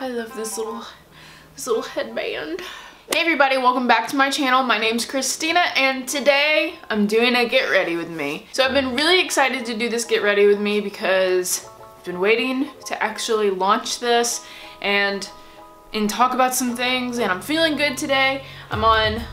I love this little headband. Hey everybody, welcome back to my channel. My name's Christina and today I'm doing a get ready with me. So I've been really excited to do this get ready with me because I've been waiting to actually launch this and talk about some things, and I'm feeling good today. I'm on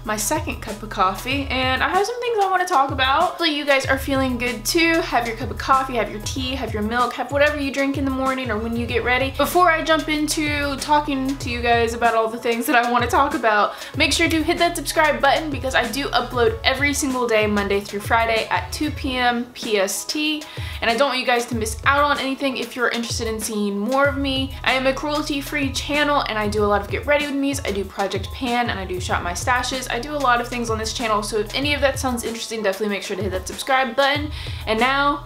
my second cup of coffee and I have some things I want to talk about. Hopefully you guys are feeling good too. Have your cup of coffee, have your tea, have your milk, have whatever you drink in the morning or when you get ready. Before I jump into talking to you guys about all the things that I want to talk about, make sure to hit that subscribe button because I do upload every single day, Monday through Friday at 2 p.m. PST, and I don't want you guys to miss out on anything if you're interested in seeing more of me. I am a cruelty-free channel and I do a lot of get ready with me's. I do Project Pan and I do Shop My Stashes. I do a lot of things on this channel, so if any of that sounds interesting, definitely make sure to hit that subscribe button. And now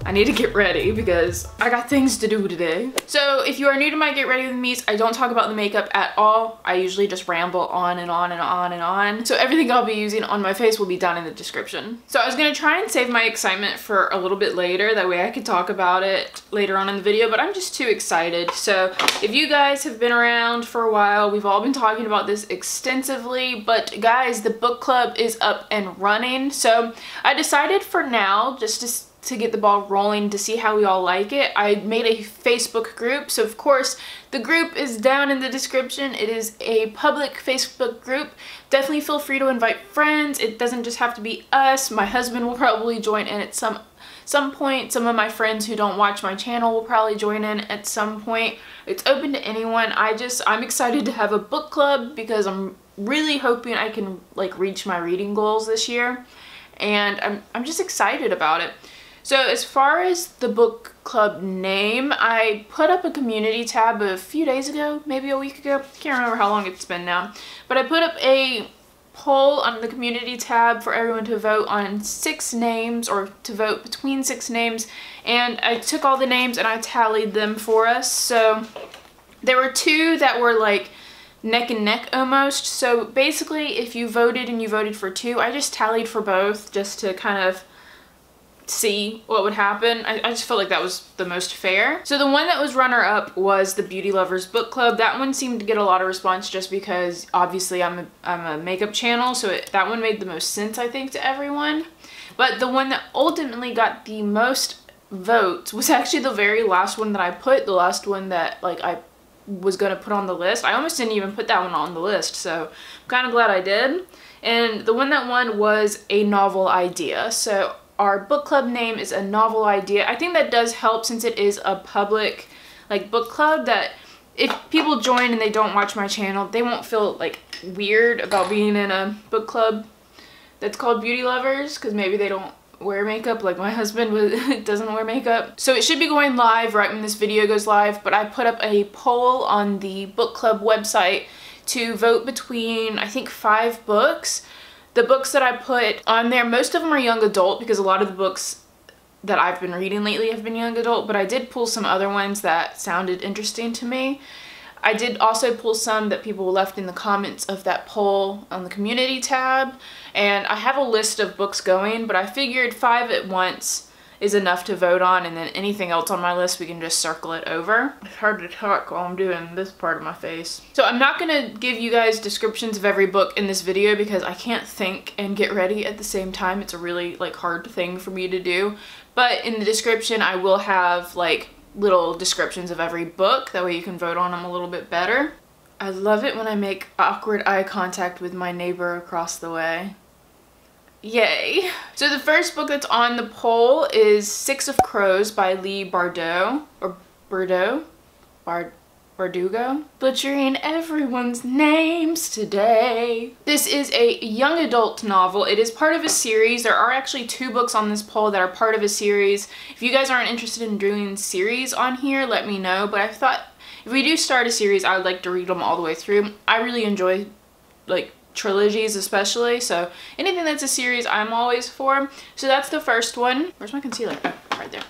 I need to get ready because I got things to do today. So if you are new to my Get Ready With Me's, I don't talk about the makeup at all. I usually just ramble on and on and on and on. So everything I'll be using on my face will be down in the description. So I was gonna try and save my excitement for a little bit later. That way I could talk about it later on in the video, but I'm just too excited. So if you guys have been around for a while, we've all been talking about this extensively, but guys, the book club is up and running. So I decided for now, just to get the ball rolling, to see how we all like it, I made a Facebook group. So of course the group is down in the description. It is a public Facebook group. Definitely feel free to invite friends. It doesn't just have to be us. My husband will probably join in at some point. Some of my friends who don't watch my channel will probably join in at some point. It's open to anyone. I'm excited to have a book club because I'm really hoping I can like reach my reading goals this year, and I'm just excited about it. So as far as the book club name, I put up a community tab a few days ago, maybe a week ago. Can't remember how long it's been now. But I put up a poll on the community tab for everyone to vote on 6 names, or to vote between 6 names. And I took all the names and I tallied them for us. So there were 2 that were like neck and neck almost. So basically if you voted and you voted for 2, I just tallied for both just to kind of see what would happen. I just felt like that was the most fair. So the one that was runner-up was the Beauty Lovers Book Club. That one seemed to get a lot of response just because obviously I'm a makeup channel, so that one made the most sense, I think, to everyone. But the one that ultimately got the most votes was actually the very last one that I put, the last one that like I was gonna put on the list. I almost didn't even put that one on the list, so I'm kind of glad I did. And the one that won was a novel idea. So our book club name is a novel idea. I think that does help since it is a public like book club, that if people join and they don't watch my channel, they won't feel like weird about being in a book club that's called Beauty Lovers, because maybe they don't wear makeup like my husband doesn't wear makeup. So it should be going live right when this video goes live, but I put up a poll on the book club website to vote between, I think, 5 books. The books that I put on there, most of them are young adult because a lot of the books that I've been reading lately have been young adult, but I did pull some other ones that sounded interesting to me. I did also pull some that people left in the comments of that poll on the community tab, and I have a list of books going, but I figured 5 at once is enough to vote on, and then anything else on my list we can just circle it over. It's hard to talk while I'm doing this part of my face. So I'm not gonna give you guys descriptions of every book in this video because I can't think and get ready at the same time. It's a really like hard thing for me to do. But in the description I will have like little descriptions of every book, that way you can vote on them a little bit better. I love it when I make awkward eye contact with my neighbor across the way. Yay. So the first book that's on the poll is 6 of Crows by Leigh Bardugo, or Bardugo. Butchering everyone's names today. This is a young adult novel. It is part of a series. There are actually 2 books on this poll that are part of a series. If you guys aren't interested in doing series on here, let me know, but I thought if we do start a series, I would like to read them all the way through. I really enjoy like trilogies especially, so anything that's a series I'm always for. So that's the first one. Where's my concealer? Oh, right there.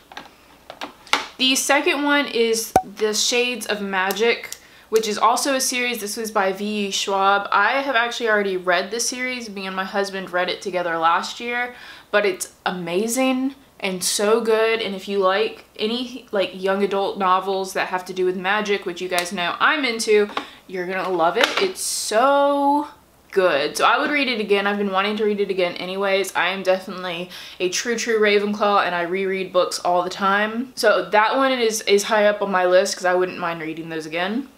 The second one is The Shades of Magic, which is also a series. This was by V. Schwab. I have actually already read this series. Me and my husband read it together last year, but it's amazing. and so good. And if you like any like young adult novels that have to do with magic, which you guys know I'm into, you're gonna love it. It's so good. So I would read it again. I've been wanting to read it again anyways. I am definitely a true Ravenclaw, and I reread books all the time. So that one is high up on my list because I wouldn't mind reading those again.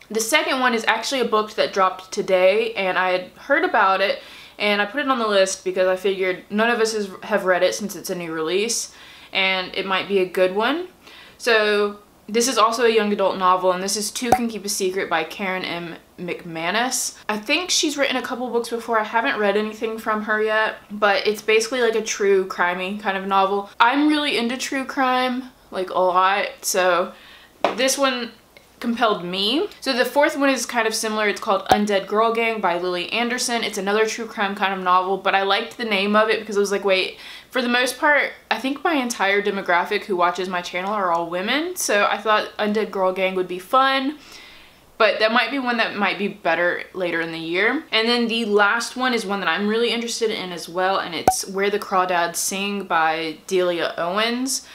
The second one is actually a book that dropped today, and I had heard about it and I put it on the list because I figured none of us have read it since it's a new release and it might be a good one. So this is also a young adult novel, and this is Two Can Keep a Secret by Karen M. McManus. I think she's written a couple books before. I haven't read anything from her yet, but it's basically like a true crimey kind of novel. I'm really into true crime, like a lot, so this one compelled me. So the fourth one is kind of similar. It's called Undead Girl Gang by Lily Anderson. It's another true crime kind of novel, but I liked the name of it because I was like, wait, for the most part, I think my entire demographic who watches my channel are all women, so I thought Undead Girl Gang would be fun, but that might be one that might be better later in the year. And then the last one is one that I'm really interested in as well, and it's Where the Crawdads Sing by Delia Owens.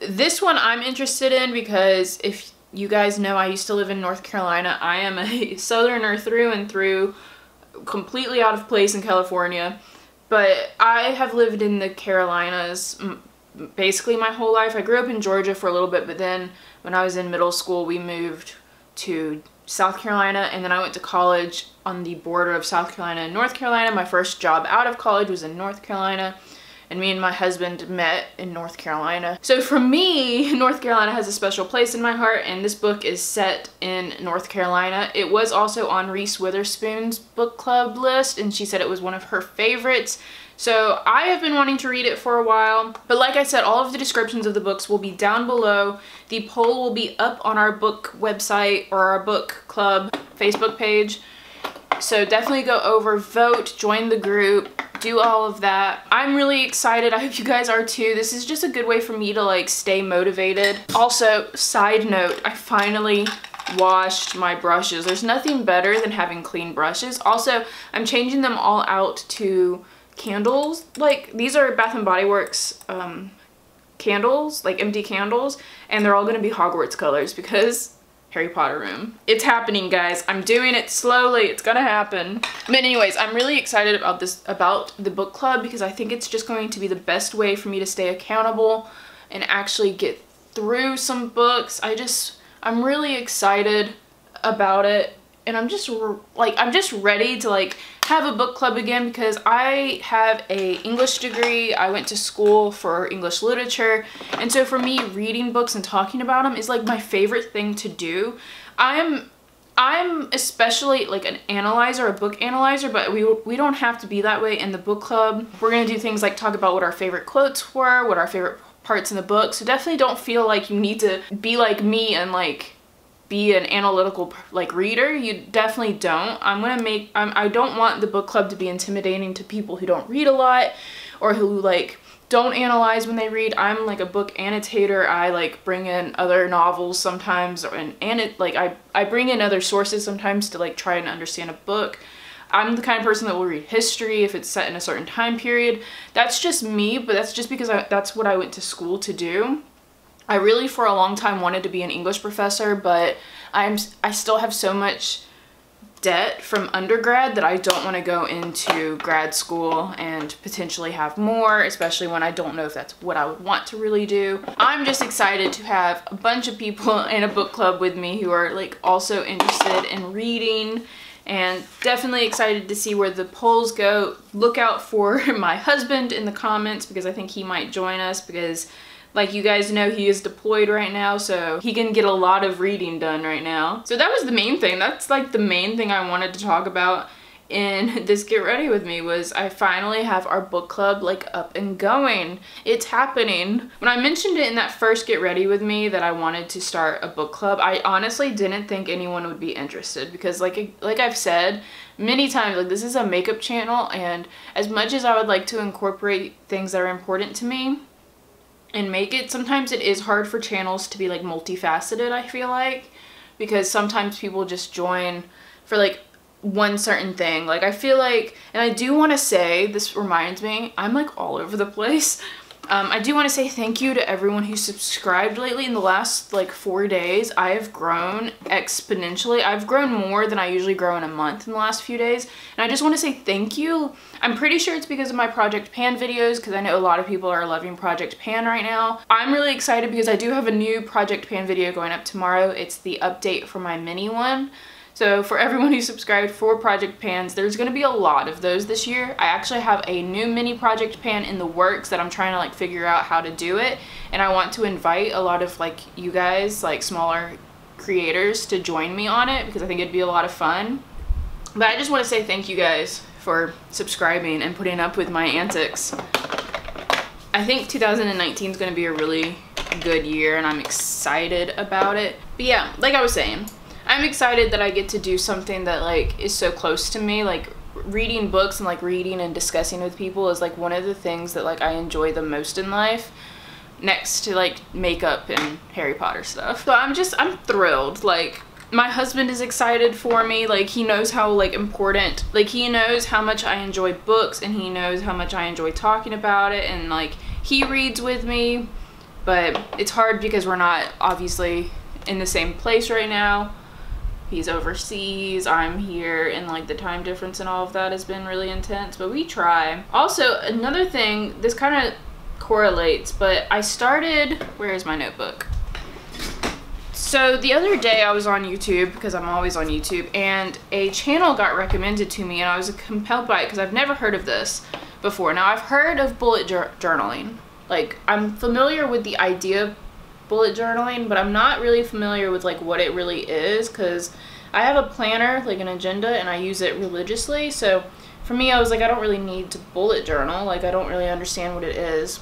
This one I'm interested in because if you guys know, I used to live in North Carolina. I am a Southerner through and through, completely out of place in California. But I have lived in the Carolinas basically my whole life. I grew up in Georgia for a little bit, but then when I was in middle school, we moved to South Carolina, and then I went to college on the border of South Carolina and North Carolina. My first job out of college was in North Carolina, and me and my husband met in North Carolina. So for me, North Carolina has a special place in my heart, and this book is set in North Carolina. It was also on Reese Witherspoon's book club list, and she said it was one of her favorites. So I have been wanting to read it for a while, but like I said, all of the descriptions of the books will be down below. The poll will be up on our book website or our book club Facebook page. So definitely go over, vote, join the group, do all of that. I'm really excited. I hope you guys are too. This is just a good way for me to like stay motivated. Also, side note, I finally washed my brushes. There's nothing better than having clean brushes. Also, I'm changing them all out to candles. Like, these are Bath and Body Works candles, like empty candles, and they're all gonna be Hogwarts colors because Harry Potter room. It's happening, guys. I'm doing it slowly. It's gonna happen. But anyways, I'm really excited about the book club because I think it's just going to be the best way for me to stay accountable and actually get through some books. I'm really excited about it, and I'm just ready to like have a book club again because I have a English degree. I went to school for English literature, and so for me, reading books and talking about them is like my favorite thing to do. I'm especially like an analyzer, a book analyzer, but we don't have to be that way in the book club. We're gonna do things like talk about what our favorite quotes were, what our favorite parts in the book, so definitely don't feel like you need to be like me and like be an analytical like reader. You definitely don't. I don't want the book club to be intimidating to people who don't read a lot or who like don't analyze when they read. I'm like a book annotator. I like bring in other novels sometimes, I bring in other sources sometimes to like try and understand a book. I'm the kind of person that will read history if it's set in a certain time period. That's just me, but that's just because that's what I went to school to do. I really for a long time wanted to be an English professor, but I still have so much debt from undergrad that I don't want to go into grad school and potentially have more, especially when I don't know if that's what I would want to really do. I'm just excited to have a bunch of people in a book club with me who are like also interested in reading, and definitely excited to see where the polls go. Look out for my husband in the comments because I think he might join us because, like you guys know, he is deployed right now, so he can get a lot of reading done right now. So that was the main thing. That's like the main thing I wanted to talk about in this Get Ready With Me was I finally have our book club like up and going. It's happening. When I mentioned it in that first Get Ready With Me that I wanted to start a book club, I honestly didn't think anyone would be interested because like I've said many times, like this is a makeup channel, and as much as I would like to incorporate things that are important to me and make it, sometimes it is hard for channels to be like multifaceted, I feel like, because sometimes people just join for like one certain thing. Like I feel like, and I do want to say, this reminds me, I'm like all over the place. I do want to say thank you to everyone who subscribed lately. In the last like 4 days, I have grown exponentially. I've grown more than I usually grow in a month in the last few days. And I just want to say thank you. I'm pretty sure it's because of my Project Pan videos, because I know a lot of people are loving Project Pan right now. I'm really excited because I do have a new Project Pan video going up tomorrow. It's the update for my mini one. So for everyone who subscribed for Project Pans, there's going to be a lot of those this year. I actually have a new mini Project Pan in the works that I'm trying to like figure out how to do it. And I want to invite a lot of like you guys, like smaller creators, to join me on it because I think it'd be a lot of fun. But I just want to say thank you guys for subscribing and putting up with my antics. I think 2019 is going to be a really good year and I'm excited about it. But yeah, like I was saying, I'm excited that I get to do something that like is so close to me. Like reading books and like reading and discussing with people is like one of the things that like I enjoy the most in life, next to like makeup and Harry Potter stuff. So I'm thrilled. Like my husband is excited for me. Like he knows how like important, like he knows how much I enjoy books and he knows how much I enjoy talking about it, and like he reads with me, but it's hard because we're not obviously in the same place right now. He's overseas, I'm here, and like the time difference and all of that has been really intense, but we try. Also, another thing, this kind of correlates, but I started, where is my notebook? So the other day I was on YouTube, because I'm always on YouTube, and a channel got recommended to me and I was compelled by it because I've never heard of this before. Now I've heard of bullet journaling. Like I'm familiar with the idea of bullet journaling, but I'm not really familiar with like what it really is, because I have a planner, like an agenda, and I use it religiously. So for me, I was like, I don't really need to bullet journal. Like I don't really understand what it is.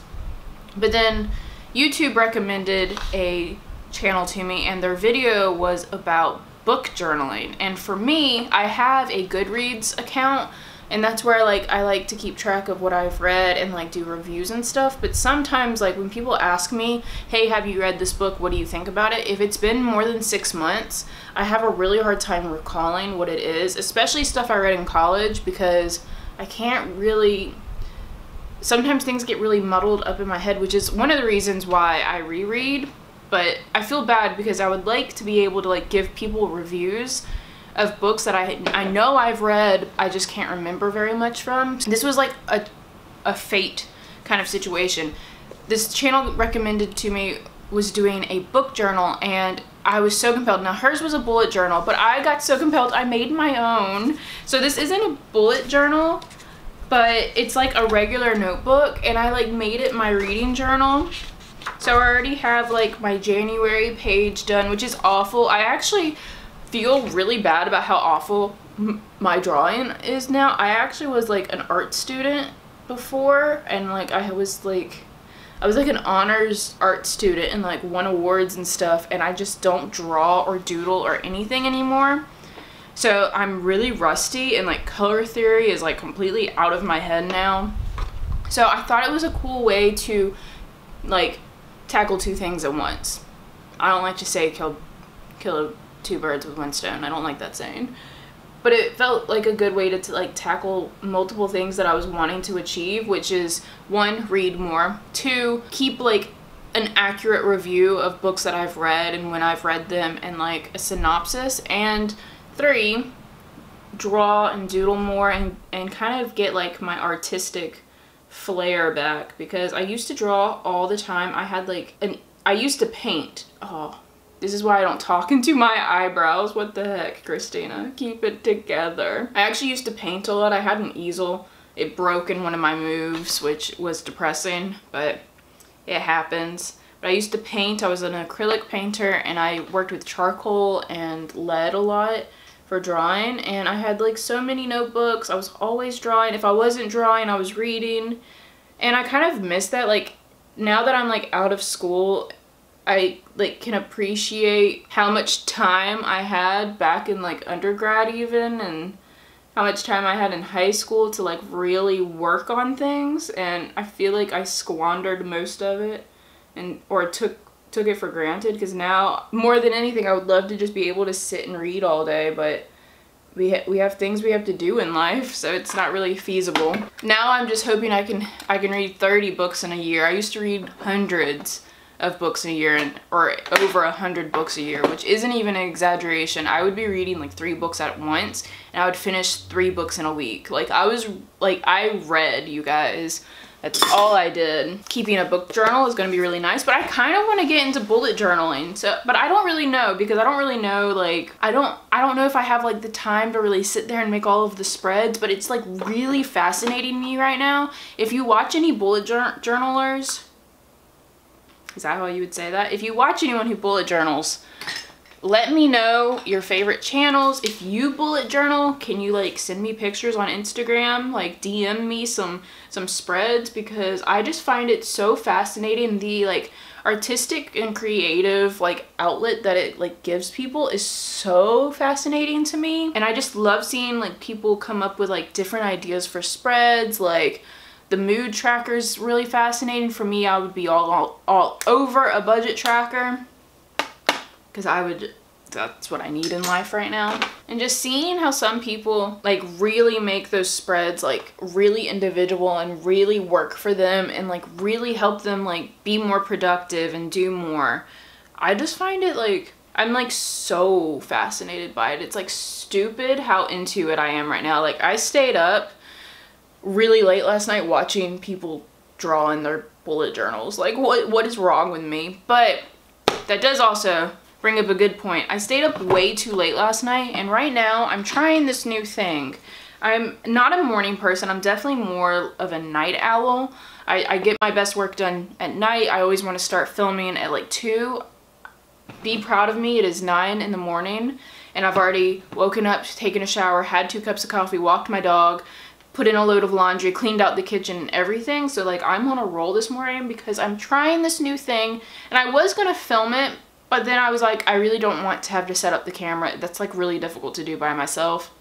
But then YouTube recommended a channel to me and their video was about book journaling. And for me, I have a Goodreads account, and that's where I like to keep track of what I've read and like do reviews and stuff. But sometimes like when people ask me, hey, have you read this book? What do you think about it? If it's been more than 6 months, I have a really hard time recalling what it is, especially stuff I read in college, because I can't really, sometimes things get really muddled up in my head, which is one of the reasons why I reread. But I feel bad because I would like to be able to like give people reviews of books that I know I've read, I just can't remember very much from. This was like a fate kind of situation. This channel recommended to me was doing a book journal and I was so compelled. Now hers was a bullet journal, but I got so compelled I made my own. So this isn't a bullet journal, but it's like a regular notebook, and I like made it my reading journal. So I already have like my January page done, which is awful. I actually feel really bad about how awful my drawing is now. I actually was like an art student before, and like I was like an honors art student and like won awards and stuff, and I just don't draw or doodle or anything anymore. So I'm really rusty, and like color theory is like completely out of my head now. So I thought it was a cool way to like tackle two things at once. I don't like to say kill two birds with one stone. I don't like that saying. But it felt like a good way to like tackle multiple things that I was wanting to achieve, which is 1, read more, 2, keep like an accurate review of books that I've read and when I've read them and like a synopsis, and 3, draw and doodle more and kind of get like my artistic flair back, because I used to draw all the time. I used to paint. Oh, this is why I don't talk into my eyebrows. What the heck, Christina? Keep it together. I actually used to paint a lot. I had an easel. It broke in one of my moves, which was depressing, but it happens. But I used to paint. I was an acrylic painter, and I worked with charcoal and lead a lot for drawing, and I had like so many notebooks. I was always drawing. If I wasn't drawing, I was reading, and I kind of miss that. Like now that I'm like out of school, I like can appreciate how much time I had back in like undergrad even, and how much time I had in high school to like really work on things, and I feel like I squandered most of it or took it for granted, because now more than anything I would love to just be able to sit and read all day, but we have things we have to do in life, so it's not really feasible. Now I'm just hoping I can read 30 books in a year. I used to read hundreds of books in a year, or over 100 books a year, which isn't even an exaggeration. I would be reading like 3 books at once, and I would finish 3 books in a week. Like I read, you guys. That's all I did. Keeping a book journal is gonna be really nice, but I kind of want to get into bullet journaling. But I don't really know, because I don't really know, like, I don't know if I have like the time to really sit there and make all of the spreads, but it's like really fascinating me right now. If you watch any bullet journalers, is that how you would say that? If you watch anyone who bullet journals, let me know your favorite channels. If you bullet journal, can you like send me pictures on Instagram? Like DM me some spreads, because I just find it so fascinating. The like artistic and creative like outlet that it like gives people is so fascinating to me. And I just love seeing like people come up with like different ideas for spreads. Like the mood tracker is really fascinating. For me, I would be all over a budget tracker, because that's what I need in life right now. And just seeing how some people like really make those spreads like really individual and really work for them, and like really help them like be more productive and do more. I just find it like, I'm like so fascinated by it. It's like stupid how into it I am right now. Like I stayed up really late last night watching people draw in their bullet journals. Like what is wrong with me? But that does also bring up a good point. I stayed up way too late last night, and right now I'm trying this new thing. I'm not a morning person. I'm definitely more of a night owl. I get my best work done at night. I always want to start filming at like 2. Be proud of me, it is 9 in the morning, and I've already woken up, taken a shower, had 2 cups of coffee, walked my dog, put in a load of laundry, cleaned out the kitchen and everything. So like I'm on a roll this morning because I'm trying this new thing, and I was gonna film it, but then I was like, I really don't want to have to set up the camera. That's like really difficult to do by myself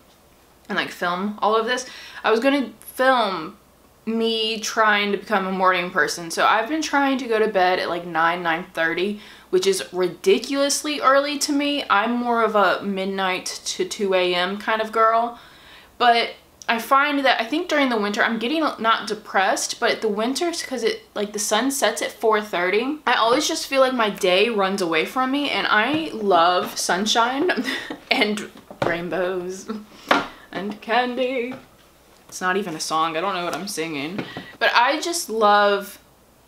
and like film all of this. I was gonna film me trying to become a morning person. So I've been trying to go to bed at like 9:30, which is ridiculously early to me. I'm more of a midnight to 2 a.m. kind of girl. But I find that I think during the winter I'm getting not depressed, but the winters, because it like the sun sets at 4:30, I always just feel like my day runs away from me, and I love sunshine and rainbows and candy. It's not even a song, I don't know what I'm singing, but I just love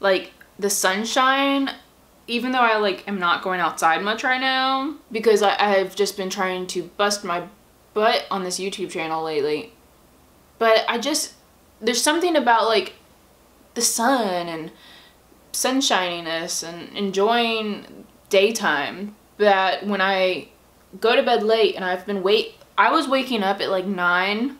like the sunshine, even though I like am not going outside much right now, because I've just been trying to bust my butt on this YouTube channel lately. But there's something about like the sun and sunshininess and enjoying daytime that when I go to bed late, and I was waking up at like 9,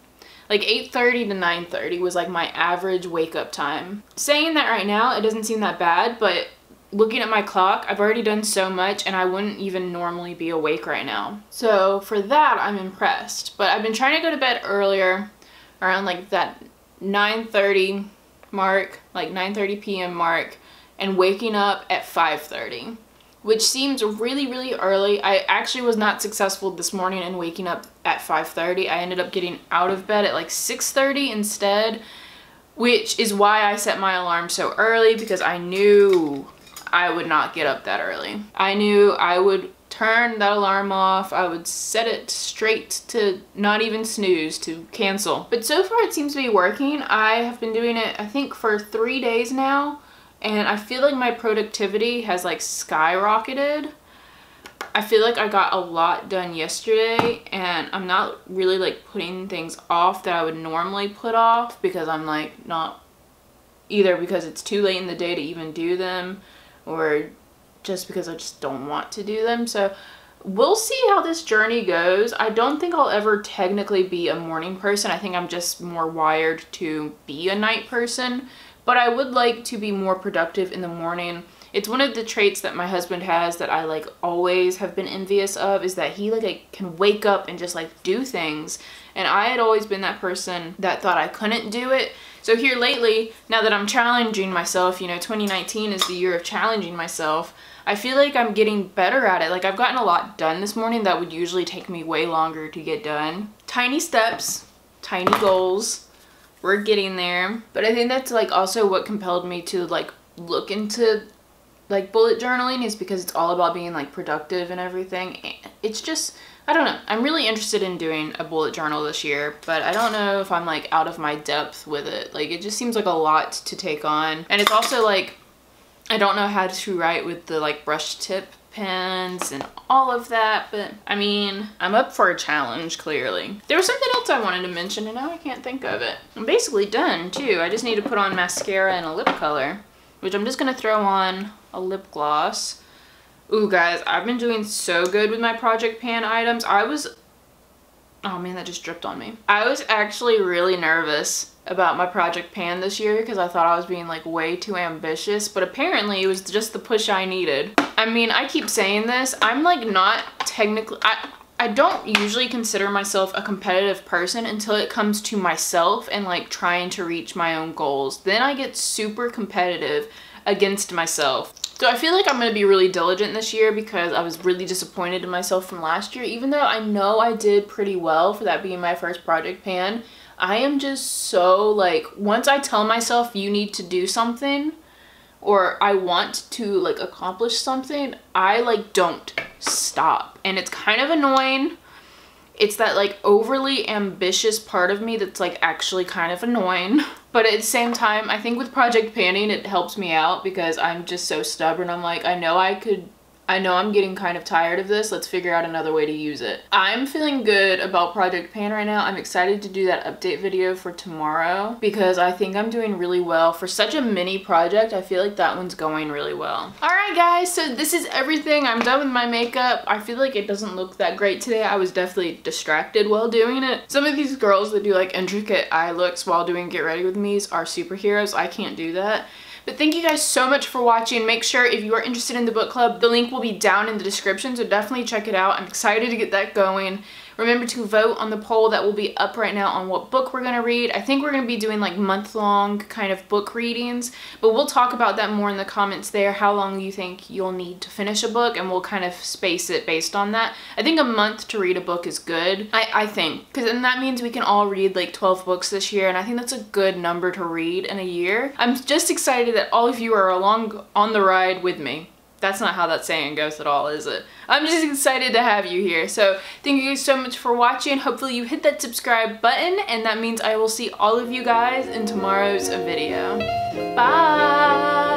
like 8:30 to 9:30 was like my average wake up time. Saying that right now, it doesn't seem that bad, but looking at my clock, I've already done so much, and I wouldn't even normally be awake right now. So for that, I'm impressed. But I've been trying to go to bed earlier, around like that 9:30 mark, like 9:30 p.m. mark, and waking up at 5:30, which seems really, really early. I actually was not successful this morning in waking up at 5:30. I ended up getting out of bed at like 6:30 instead, which is why I set my alarm so early, because I knew I would not get up that early. I knew I would turn that alarm off. I would set it straight to not even snooze, to cancel. But so far it seems to be working. I have been doing it I think for 3 days now, and I feel like my productivity has like skyrocketed. I feel like I got a lot done yesterday, and I'm not really like putting things off that I would normally put off, because I'm like not, either because it's too late in the day to even do them, or just because I just don't want to do them. So we'll see how this journey goes. I don't think I'll ever technically be a morning person. I think I'm just more wired to be a night person, but I would like to be more productive in the morning. It's one of the traits that my husband has that I like always have been envious of, is that he like can wake up and just like do things. And I had always been that person that thought I couldn't do it. So here lately, now that I'm challenging myself, you know, 2019 is the year of challenging myself, I feel like I'm getting better at it. Like I've gotten a lot done this morning that would usually take me way longer to get done. tiny steps, tiny goals. We're getting there. But I think that's like also what compelled me to like look into like bullet journaling, is because it's all about being like productive and everything. It's just, I don't know, I'm really interested in doing a bullet journal this year, but I don't know if I'm like out of my depth with it. Like it just seems like a lot to take on, and it's also like I don't know how to write with the like brush tip pens and all of that, but I mean, I'm up for a challenge, clearly. There was something else I wanted to mention and now I can't think of it. I'm basically done too. I just need to put on mascara and a lip color, which I'm just gonna throw on a lip gloss. Ooh guys, I've been doing so good with my project pan items. Oh man, that just dripped on me. I was actually really nervous about my project pan this year because I thought I was being like way too ambitious, but apparently it was just the push I needed. I mean, I keep saying this, I'm like not technically, I don't usually consider myself a competitive person until it comes to myself and like trying to reach my own goals. Then I get super competitive against myself. So I feel like I'm going to be really diligent this year because I was really disappointed in myself from last year. Even though I know I did pretty well for that being my first project pan, I am just so like, once I tell myself you need to do something or I want to like accomplish something, I like don't stop. And it's kind of annoying. It's that like overly ambitious part of me that's like actually kind of annoying. But at the same time, I think with project panning, it helps me out because I'm just so stubborn. I'm like, I know I'm getting kind of tired of this. Let's figure out another way to use it. I'm feeling good about Project Pan right now. I'm excited to do that update video for tomorrow because I think I'm doing really well. For such a mini project, I feel like that one's going really well. Alright guys, so this is everything. I'm done with my makeup. I feel like it doesn't look that great today. I was definitely distracted while doing it. Some of these girls that do like intricate eye looks while doing Get Ready With Me's are superheroes. I can't do that. But thank you guys so much for watching. Make sure if you are interested in the book club, the link will be down in the description, so definitely check it out. I'm excited to get that going. Remember to vote on the poll that will be up right now on what book we're going to read. I think we're going to be doing like month-long kind of book readings, but we'll talk about that more in the comments there, how long you think you'll need to finish a book, and we'll kind of space it based on that. I think a month to read a book is good, I think, because then that means we can all read like 12 books this year, and I think that's a good number to read in a year. I'm just excited that all of you are along on the ride with me. That's not how that saying goes at all, is it? I'm just excited to have you here. So thank you guys so much for watching. Hopefully you hit that subscribe button, and that means I will see all of you guys in tomorrow's video. Bye!